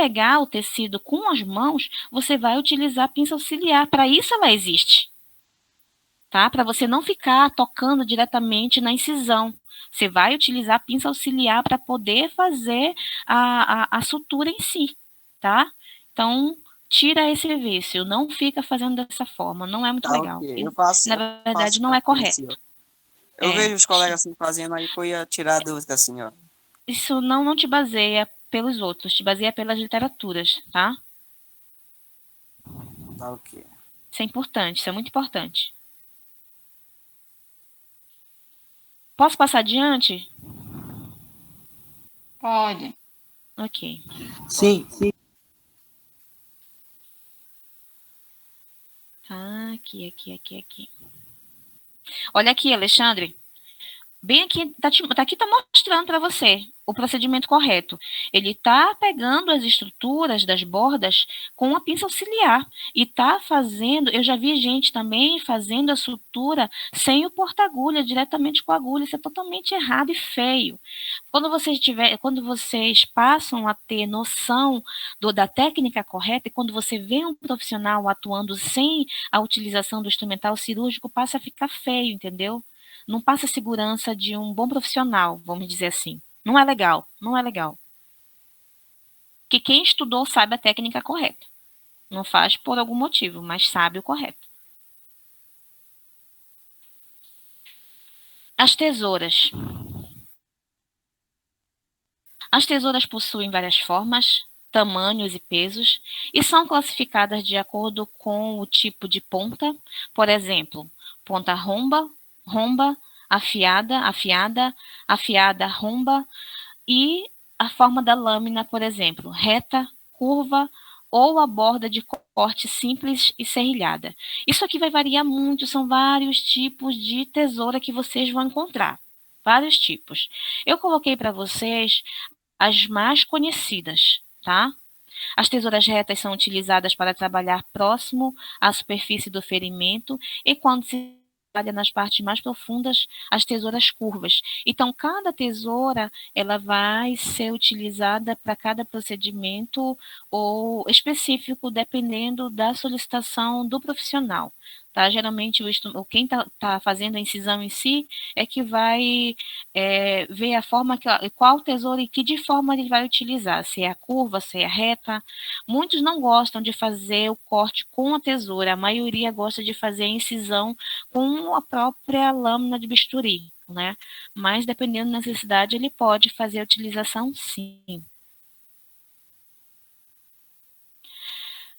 pegar o tecido com as mãos, você vai utilizar a pinça auxiliar. Para isso ela existe, tá? Para você não ficar tocando diretamente na incisão. Você vai utilizar a pinça auxiliar para poder fazer a sutura em si, tá? Então, tira esse vício, não fica fazendo dessa forma, não é muito Tá, legal. ok. E, Eu na verdade, faço não é assim, ó. correto. Eu É, vejo os colegas assim fazendo aí, eu ia tirar a dúvida assim, ó. isso não te baseia pelos outros, te baseia pelas literaturas, tá? Tá, ok. Isso é importante, isso é muito importante. Posso passar adiante? Pode. Ok. Sim, sim. Tá, aqui. Olha aqui, Alexandre. Bem aqui, aqui tá mostrando para você o procedimento correto. Ele tá pegando as estruturas das bordas com a pinça auxiliar e tá fazendo, eu já vi gente também fazendo a sutura sem o porta-agulha, diretamente com a agulha. Isso é totalmente errado e feio. Quando vocês passam a ter noção da técnica correta e quando você vê um profissional atuando sem a utilização do instrumental cirúrgico, passa a ficar feio, entendeu? Não passa a segurança de um bom profissional, vamos dizer assim. Não é legal, não é legal. Que quem estudou sabe a técnica correta. Não faz por algum motivo, mas sabe o correto. As tesouras. As tesouras possuem várias formas, tamanhos e pesos e são classificadas de acordo com o tipo de ponta. Por exemplo, ponta romba, romba, afiada, afiada, afiada, romba, e a forma da lâmina, por exemplo, reta, curva ou a borda de corte simples e serrilhada. Isso aqui vai variar muito, são vários tipos de tesoura que vocês vão encontrar. Vários tipos. Eu coloquei para vocês as mais conhecidas, tá? As tesouras retas são utilizadas para trabalhar próximo à superfície do ferimento e quando se trabalha nas partes mais profundas, as tesouras curvas. Então, cada tesoura ela vai ser utilizada para cada procedimento ou específico, dependendo da solicitação do profissional. Tá? Geralmente, quem tá fazendo a incisão em si é que vai ver a forma, qual tesoura e que de forma ele vai utilizar, se é a curva, se é a reta. Muitos não gostam de fazer o corte com a tesoura, a maioria gosta de fazer a incisão com a própria lâmina de bisturi, né? Mas dependendo da necessidade, ele pode fazer a utilização sim.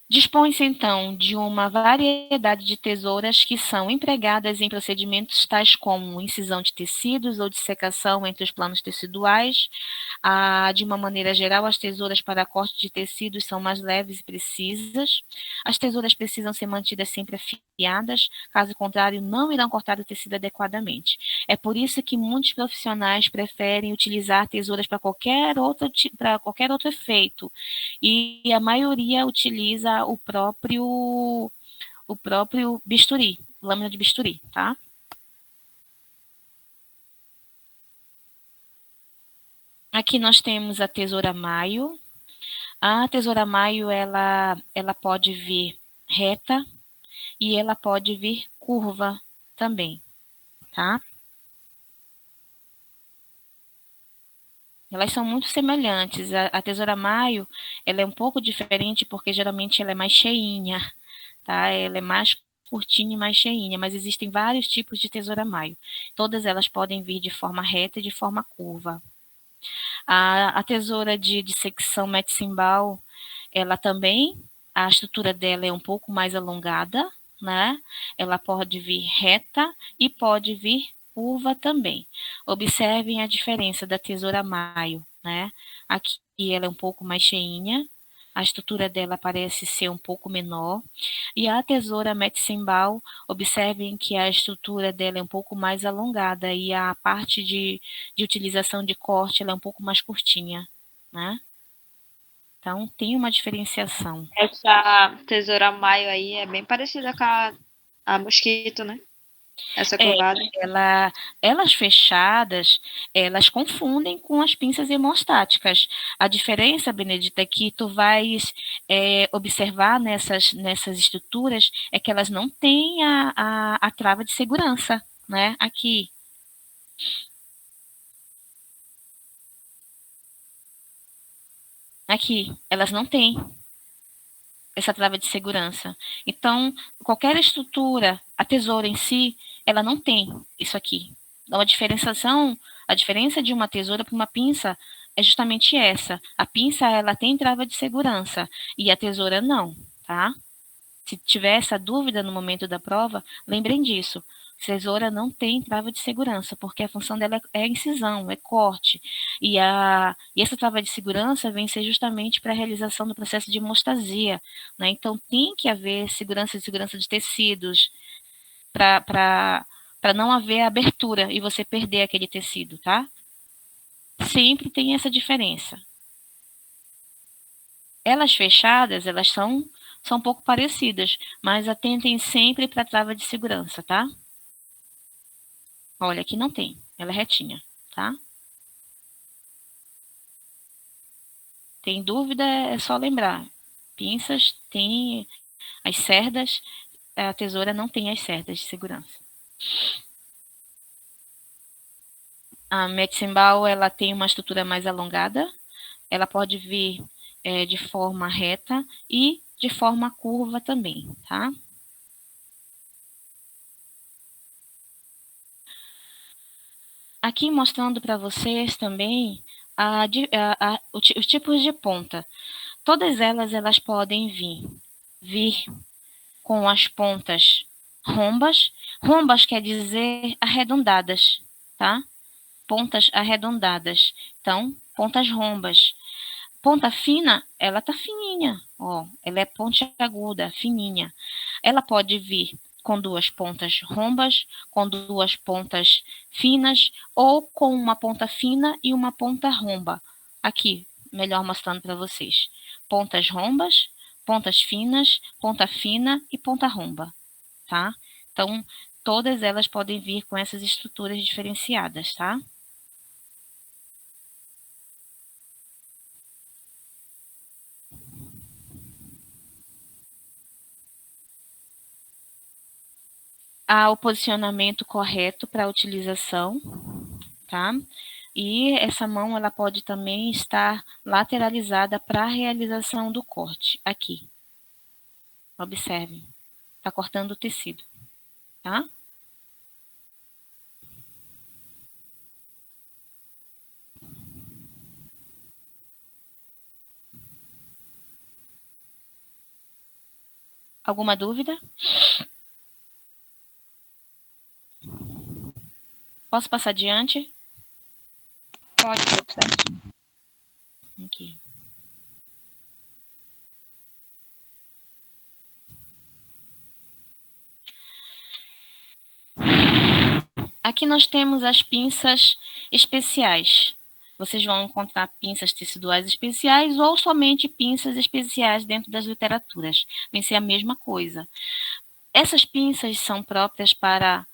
Dispõe-se, então, de uma variedade de tesouras que são empregadas em procedimentos tais como incisão de tecidos ou dissecação entre os planos teciduais. De uma maneira geral, as tesouras para corte de tecidos são mais leves e precisas. As tesouras precisam ser mantidas sempre afiadas, caso contrário, não irão cortar o tecido adequadamente. É por isso que muitos profissionais preferem utilizar tesouras para qualquer outro efeito, e a maioria utiliza o próprio bisturi, lâmina de bisturi, tá? Aqui nós temos a tesoura maio. A tesoura maio, ela pode vir reta e ela pode vir curva também, tá? Elas são muito semelhantes. A tesoura maio, ela é um pouco diferente porque geralmente ela é mais cheinha, tá? Ela é mais curtinha e mais cheinha, mas existem vários tipos de tesoura maio. Todas elas podem vir de forma reta e de forma curva. A tesoura de secção Metzimbal, ela também, a estrutura dela é um pouco mais alongada, né? Ela pode vir reta e pode vir curva também. Observem a diferença da tesoura maio, né? Aqui ela é um pouco mais cheinha, a estrutura dela parece ser um pouco menor. E a tesoura Metzimbal, observem que a estrutura dela é um pouco mais alongada e a parte de utilização de corte ela é um pouco mais curtinha, né? Então, tem uma diferenciação. Essa tesoura maio aí é bem parecida com a mosquito, né? Essa curvada. Elas fechadas, elas confundem com as pinças hemostáticas. A diferença, Benedita, é que tu vais observar nessas estruturas é que elas não têm a trava de segurança, né? Aqui. Aqui, elas não têm essa trava de segurança. Então, qualquer estrutura, a tesoura em si, ela não tem isso aqui. Então, a diferença de uma tesoura para uma pinça é justamente essa. A pinça, ela tem trava de segurança e a tesoura não, tá? Se tiver essa dúvida no momento da prova, lembrem disso. Tesoura não tem trava de segurança, porque a função dela é incisão, é corte. E essa trava de segurança vem ser justamente para a realização do processo de hemostasia. Né? Então, tem que haver segurança de tecidos para não haver abertura e você perder aquele tecido, tá? Sempre tem essa diferença. Elas fechadas, elas são um pouco parecidas, mas atentem sempre para a trava de segurança, tá? Olha, aqui não tem, ela é retinha, tá? Tem dúvida, é só lembrar. Pinças tem as cerdas, a tesoura não tem as cerdas de segurança. A Metzenbaum, ela tem uma estrutura mais alongada, ela pode vir de forma reta e de forma curva também, tá? Aqui mostrando para vocês também os tipos de ponta. Todas elas podem vir com as pontas rombas. Rombas quer dizer arredondadas, tá? Pontas arredondadas. Então, pontas rombas. Ponta fina, ela tá fininha, ó. Ela é pontiaguda, fininha. Ela pode vir com duas pontas rombas, com duas pontas finas, ou com uma ponta fina e uma ponta romba. Aqui, melhor mostrando para vocês. Pontas rombas, pontas finas, ponta fina e ponta romba, tá? Então, todas elas podem vir com essas estruturas diferenciadas, tá? Há o posicionamento correto para a utilização, tá? E essa mão, ela pode também estar lateralizada para a realização do corte, aqui. Observem, está cortando o tecido, tá? Alguma dúvida? Posso passar adiante? Pode, professor. Aqui. Aqui nós temos as pinças especiais. Vocês vão encontrar pinças teciduais especiais ou somente pinças especiais dentro das literaturas. Vem ser a mesma coisa. Essas pinças são próprias para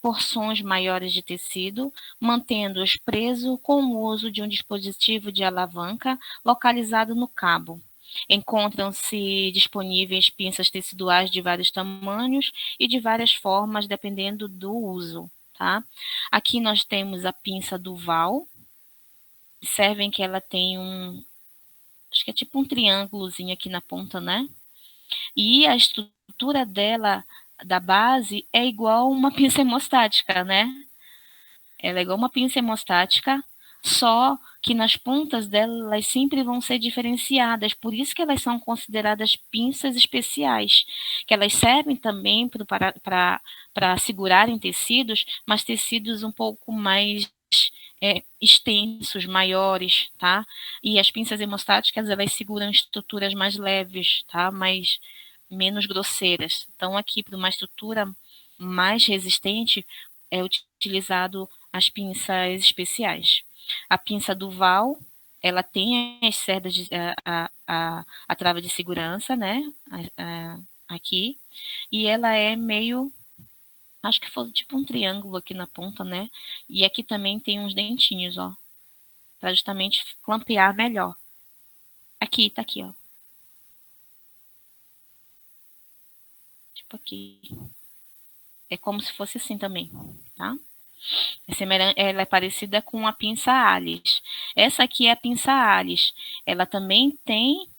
porções maiores de tecido, mantendo-os presos com o uso de um dispositivo de alavanca localizado no cabo. Encontram-se disponíveis pinças teciduais de vários tamanhos e de várias formas, dependendo do uso. Tá? Aqui nós temos a pinça Duval. Observem que ela tem acho que é tipo um triângulozinho aqui na ponta, né? E a estrutura dela, da base, é igual uma pinça hemostática, né? Ela é igual uma pinça hemostática, só que nas pontas dela elas sempre vão ser diferenciadas, por isso que elas são consideradas pinças especiais, que elas servem também para segurarem tecidos, mas tecidos um pouco mais extensos, maiores, tá? E as pinças hemostáticas, elas seguram estruturas mais leves, tá? Menos grosseiras. Então, aqui, para uma estrutura mais resistente, é utilizado as pinças especiais. A pinça Duval, ela tem as cerdas, a trava de segurança, né? Aqui. E ela é meio Acho que foi tipo um triângulo aqui na ponta, né? E aqui também tem uns dentinhos, ó. Pra justamente clampear melhor. Aqui, tá aqui, ó. Tipo aqui. É como se fosse assim também, tá? Ela é parecida com a pinça Alice. Essa aqui é a pinça Alice. Ela também tem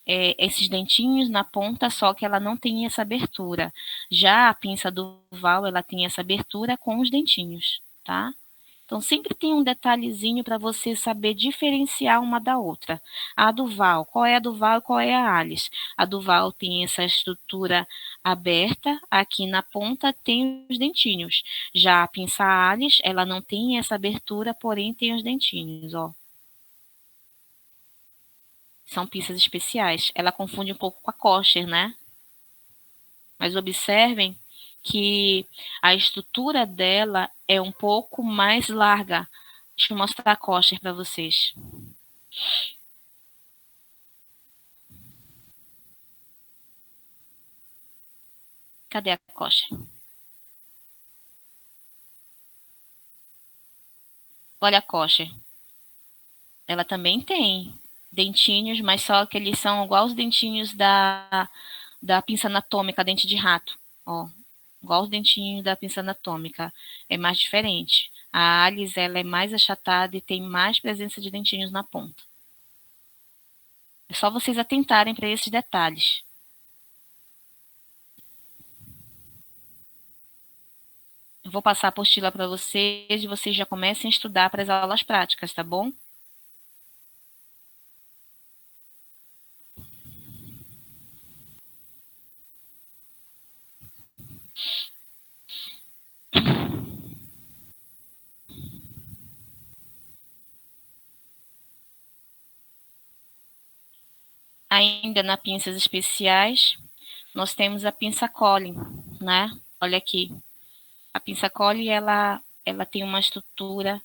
esses dentinhos na ponta, só que ela não tem essa abertura. Já a pinça Duval, ela tem essa abertura com os dentinhos, tá? Então, sempre tem um detalhezinho para você saber diferenciar uma da outra. A Duval, qual é a Duval e qual é a Alice? A Duval tem essa estrutura aberta, aqui na ponta tem os dentinhos. Já a pinça Alice, ela não tem essa abertura, porém tem os dentinhos, ó. São pinças especiais. Ela confunde um pouco com a kosher, né? Mas observem que a estrutura dela é um pouco mais larga. Deixa eu mostrar a kosher para vocês. Cadê a kosher? Olha a kosher. Ela também tem dentinhos, mas só que eles são igual os dentinhos da pinça anatômica, dente de rato. Ó, igual os dentinhos da pinça anatômica. É mais diferente. A Alice, ela é mais achatada e tem mais presença de dentinhos na ponta. É só vocês atentarem para esses detalhes. Eu vou passar a apostila para vocês e vocês já comecem a estudar para as aulas práticas, tá bom? Ainda na pinças especiais, nós temos a pinça Collin, né? Olha aqui. A pinça Collin, ela tem uma estrutura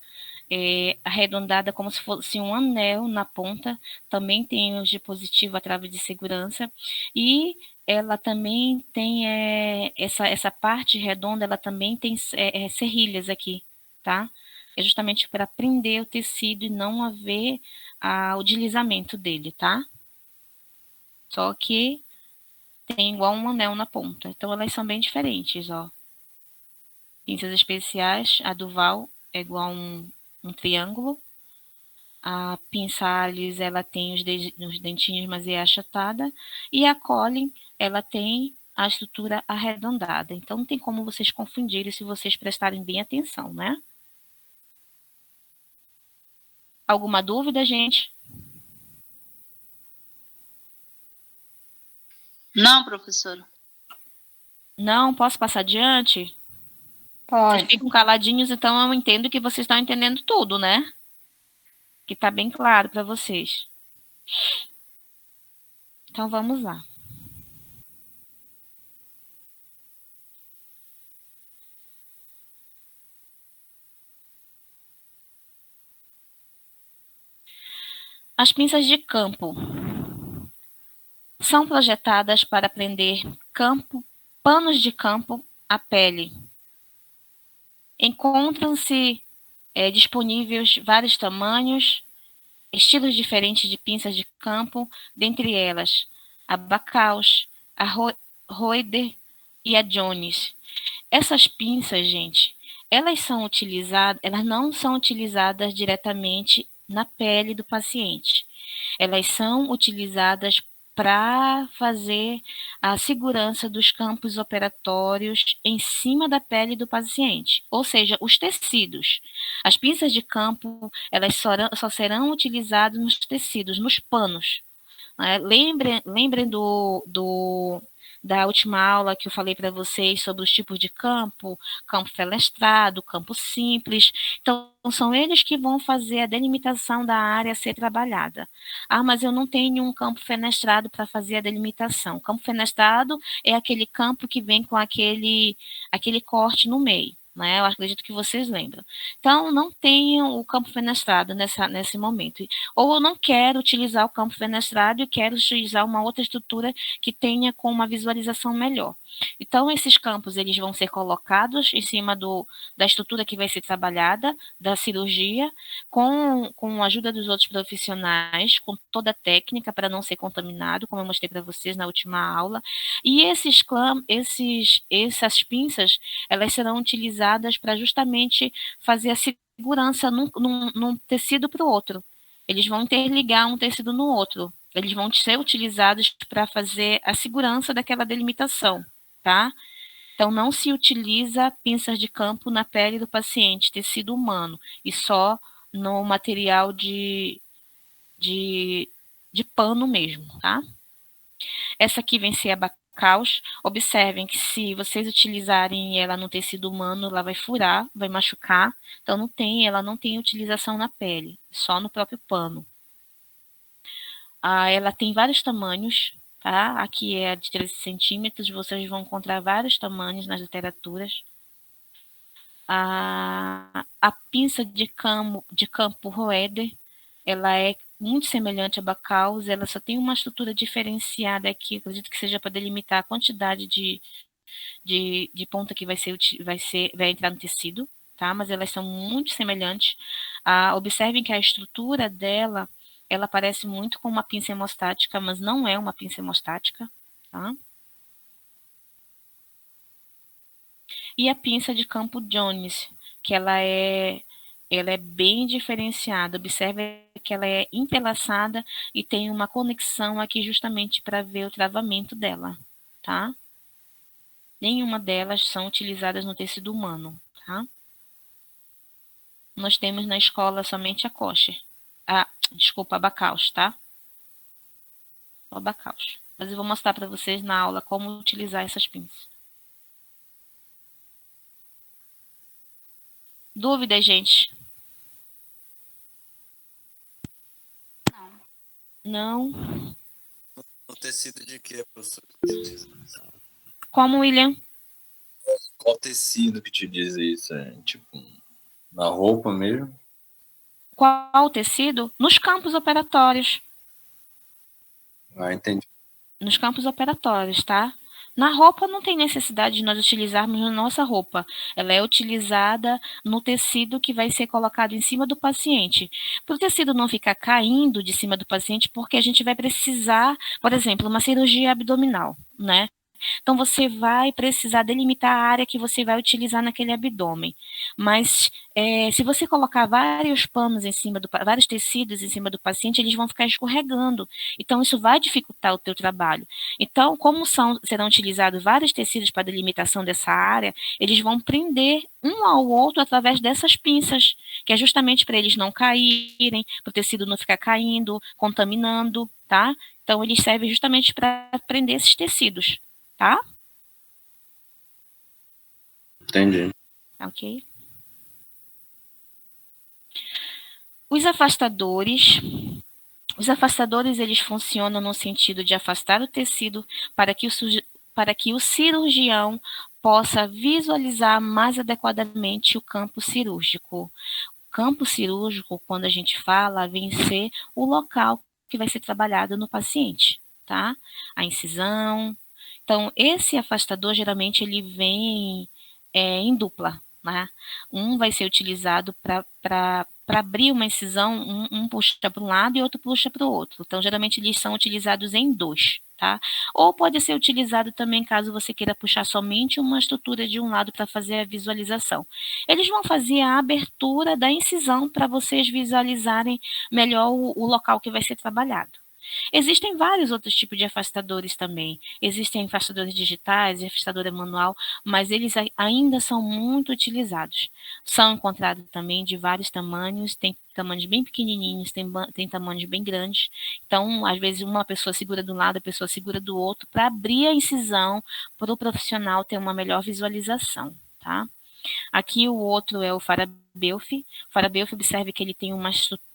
arredondada como se fosse um anel na ponta. Também tem o dispositivo a trava de segurança. E ela também tem essa parte redonda, ela também tem serrilhas aqui, tá? É justamente para prender o tecido e não haver o deslizamento dele, tá? Só que tem igual um anel na ponta. Então, elas são bem diferentes, ó. Pinças especiais, a Duval é igual um triângulo. A pinça Alice, ela tem os dentinhos, mas é achatada. E a Collin, ela tem a estrutura arredondada. Então, não tem como vocês confundirem se vocês prestarem bem atenção, né? Alguma dúvida, gente? Não, professora. Não? Posso passar adiante? Vocês Pode. ficam caladinhos, então eu entendo que vocês estão entendendo tudo, né? Que está bem claro para vocês. Então, vamos lá. As pinças de campo são projetadas para prender panos de campo à pele. Encontram-se disponíveis vários tamanhos, estilos diferentes de pinças de campo, dentre elas a Bacaus, a Roeder e a Jones. Essas pinças, gente, elas não são utilizadas diretamente na pele do paciente. Elas são utilizadas para fazer a segurança dos campos operatórios em cima da pele do paciente, ou seja, os tecidos. As pinças de campo, elas só serão utilizadas nos tecidos, nos panos. Lembrem da última aula que eu falei para vocês sobre os tipos de campo fenestrado, campo simples. Então, são eles que vão fazer a delimitação da área a ser trabalhada. Ah, mas eu não tenho um campo fenestrado para fazer a delimitação. O campo fenestrado é aquele campo que vem com aquele corte no meio. Né? Eu acredito que vocês lembram. Então, não tenham o campo fenestrado nesse momento. Ou eu não quero utilizar o campo fenestrado e quero utilizar uma outra estrutura que tenha com uma visualização melhor. Então, esses campos eles vão ser colocados em cima da estrutura que vai ser trabalhada, da cirurgia, com a ajuda dos outros profissionais, com toda a técnica para não ser contaminado, como eu mostrei para vocês na última aula. E essas pinças, elas serão utilizadas para justamente fazer a segurança num tecido para o outro. Eles vão interligar um tecido no outro. Eles vão ser utilizados para fazer a segurança daquela delimitação, tá? Então, não se utiliza pinças de campo na pele do paciente, tecido humano, e só no material de pano mesmo, tá? Essa aqui vem ser a Bacaus. Observem que se vocês utilizarem ela no tecido humano, ela vai furar, vai machucar. Então, ela não tem utilização na pele, só no próprio pano. Ela tem vários tamanhos, tá? Aqui é a de 13 centímetros, vocês vão encontrar vários tamanhos nas literaturas. A pinça de campo Roeder, ela é muito semelhante à Bacaus, ela só tem uma estrutura diferenciada aqui, acredito que seja para delimitar a quantidade de ponta que vai entrar no tecido, tá? Mas elas são muito semelhantes. Observem que a estrutura dela, ela parece muito com uma pinça hemostática, mas não é uma pinça hemostática, tá? E a pinça de campo Jones, que ela é bem diferenciada. Observe que ela é entrelaçada e tem uma conexão aqui justamente para ver o travamento dela, tá? Nenhuma delas são utilizadas no tecido humano, tá? Nós temos na escola somente a Kosher. Desculpa, a Bacaus, tá? A Bacaus. Mas eu vou mostrar para vocês na aula como utilizar essas pinças. Dúvidas, gente? Não. No tecido de quê, professor? Como, William? Qual tecido que te diz isso? É tipo na roupa mesmo? Qual tecido? Nos campos operatórios. Entendi. Nos campos operatórios, tá? Na roupa não tem necessidade de nós utilizarmos a nossa roupa. Ela é utilizada no tecido que vai ser colocado em cima do paciente. Para o tecido não ficar caindo de cima do paciente, porque a gente vai precisar, por exemplo, uma cirurgia abdominal, né? Então, você vai precisar delimitar a área que você vai utilizar naquele abdômen. Mas, se você colocar vários panos vários tecidos em cima do paciente, eles vão ficar escorregando. Então, isso vai dificultar o teu trabalho. Então, como serão utilizados vários tecidos para a delimitação dessa área, eles vão prender um ao outro através dessas pinças, que é justamente para eles não caírem, para o tecido não ficar caindo, contaminando, tá? Então, eles servem justamente para prender esses tecidos. Tá? Entendi. Ok. Os afastadores, eles funcionam no sentido de afastar o tecido para que o cirurgião possa visualizar mais adequadamente o campo cirúrgico. O campo cirúrgico, quando a gente fala, vem ser o local que vai ser trabalhado no paciente, tá? A incisão. Então, esse afastador, geralmente, ele vem em dupla, né? Um vai ser utilizado para abrir uma incisão, um puxa para um lado e outro puxa para o outro. Então, geralmente, eles são utilizados em dois, tá? Ou pode ser utilizado também, caso você queira puxar somente uma estrutura de um lado para fazer a visualização. Eles vão fazer a abertura da incisão para vocês visualizarem melhor o local que vai ser trabalhado. Existem vários outros tipos de afastadores também. Existem afastadores digitais, afastador manual, mas eles ainda são muito utilizados. São encontrados também de vários tamanhos, tem tamanhos bem pequenininhos, tem tamanhos bem grandes. Então, às vezes, uma pessoa segura de um lado, a pessoa segura do outro, para abrir a incisão, para o profissional ter uma melhor visualização, tá? Aqui o outro é o Farabeuf. O Farabeuf, observe que ele tem uma estrutura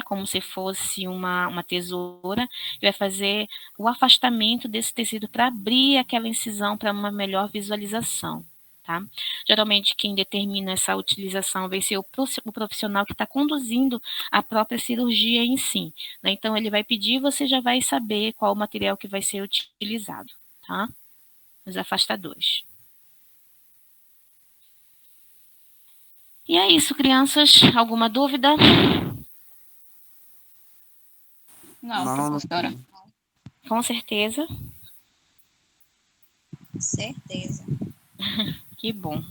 como se fosse uma tesoura, e vai fazer o afastamento desse tecido para abrir aquela incisão para uma melhor visualização, tá? Geralmente, quem determina essa utilização vai ser o profissional que está conduzindo a própria cirurgia em si, né? Então, ele vai pedir e você já vai saber qual o material que vai ser utilizado, tá? os afastadores. E é isso, crianças. Alguma dúvida? Não, professora. Com certeza. Certeza. Que bom.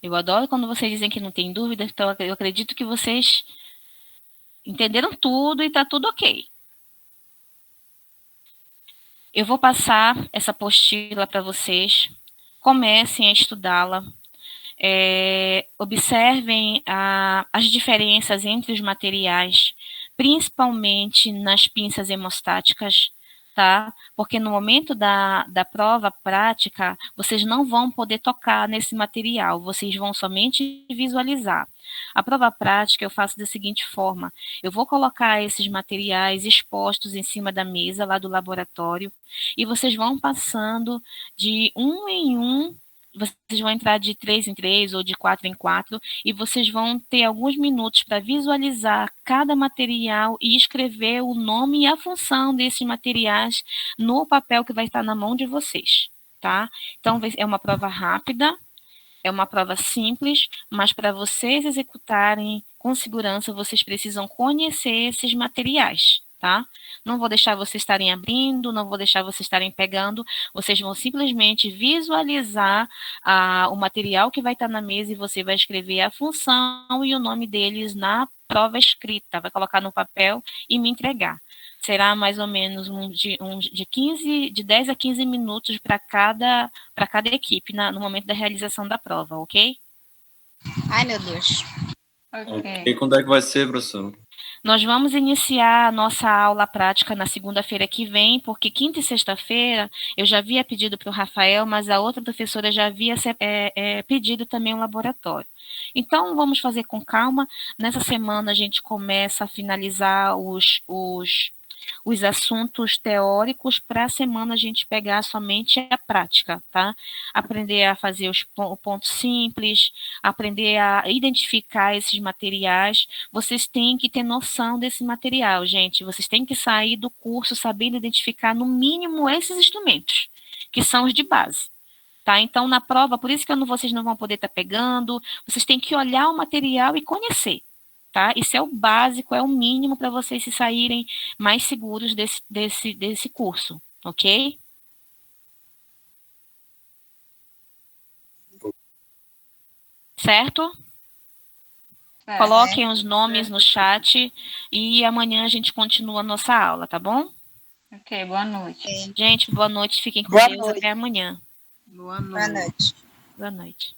Eu adoro quando vocês dizem que não tem dúvida, então eu acredito que vocês entenderam tudo e está tudo ok. Eu vou passar essa apostila para vocês. Comecem a estudá-la. Observem as diferenças entre os materiais, principalmente nas pinças hemostáticas, tá? Porque no momento da prova prática, vocês não vão poder tocar nesse material, vocês vão somente visualizar. A prova prática eu faço da seguinte forma: eu vou colocar esses materiais expostos em cima da mesa lá do laboratório e vocês vão passando de um em um. Vocês vão entrar de 3 em 3 ou de 4 em 4 e vocês vão ter alguns minutos para visualizar cada material e escrever o nome e a função desses materiais no papel que vai estar na mão de vocês, tá? Então, é uma prova rápida, é uma prova simples, mas para vocês executarem com segurança, vocês precisam conhecer esses materiais, tá? Não vou deixar vocês estarem abrindo, não vou deixar vocês estarem pegando, vocês vão simplesmente visualizar o material que vai estar na mesa e você vai escrever a função e o nome deles na prova escrita, vai colocar no papel e me entregar. Será mais ou menos de 10 a 15 minutos para cada equipe no momento da realização da prova, ok? Ai, meu Deus. E quando é que vai ser, professor? Nós vamos iniciar a nossa aula prática na segunda-feira que vem, porque quinta e sexta-feira eu já havia pedido para o Rafael, mas a outra professora já havia pedido também um laboratório. Então, vamos fazer com calma. Nessa semana a gente começa a finalizar os assuntos teóricos, para a semana a gente pegar somente a prática, tá? Aprender a fazer o ponto simples, aprender a identificar esses materiais. Vocês têm que ter noção desse material, gente. Vocês têm que sair do curso sabendo identificar, no mínimo, esses instrumentos, que são os de base. Tá? Então, na prova, por isso que vocês não vão poder estar pegando, vocês têm que olhar o material e conhecer. Tá? Isso é o básico, é o mínimo para vocês se saírem mais seguros desse curso, ok? Certo? Coloquem os nomes no chat e amanhã a gente continua a nossa aula, tá bom? Ok, boa noite. Gente, boa noite, fiquem com Boa Deus, noite. até amanhã. Boa noite. Boa noite.